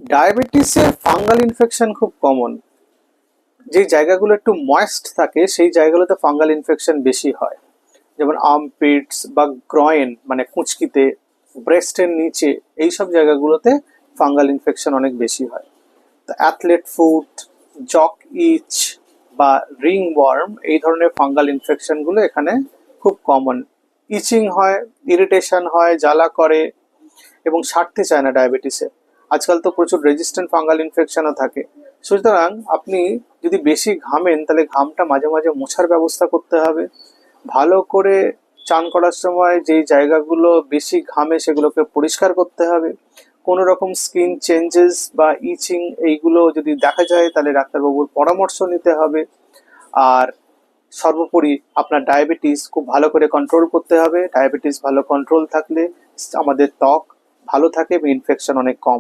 ডায়াবেটিসে fungal infection খুব common. যে জায়গাগুলো একটু ময়েস্ট থাকে সেই জায়গাগুলোতে ফাঙ্গাল ইনফেকশন বেশি হয়, যেমন আর্মপিটস বা গ্রয়েন মানে কুঁচকিতে, ব্রেস্টের নিচে, এইসব জায়গাগুলোতে ফাঙ্গাল ইনফেকশন অনেক বেশি হয়। তো অ্যাথলেট ফুট, জক ইচ বা রিং ওয়ার্ম, এই ধরনের ফাঙ্গাল ইনফেকশনগুলো এখানে খুব কমন। ইচিং হয়, ইরিটেশন হয়, জ্বালা করে এবং সারতে চায় না ডায়াবেটিসে। আজকাল তো প্রচুর রেজিস্ট্যান্ট ফাঙ্গাল ইনফেকশনও থাকে। সুতরাং আপনি যদি বেশি ঘামেন তাহলে ঘামটা মাঝে মাঝে মোছার ব্যবস্থা করতে হবে। ভালো করে চান করার সময় যেই জায়গাগুলো বেশি ঘামে সেগুলোকে পরিষ্কার করতে হবে। কোনো রকম স্কিন চেঞ্জেস বা ইচিং এইগুলো যদি দেখা যায় তাহলে ডাক্তারবাবুর পরামর্শ নিতে হবে। আর সর্বোপরি আপনার ডায়াবেটিস খুব ভালো করে কন্ট্রোল করতে হবে। ডায়াবেটিস ভালো কন্ট্রোল থাকলে আমাদের ত্বক ভালো থাকে এবং ইনফেকশন অনেক কম।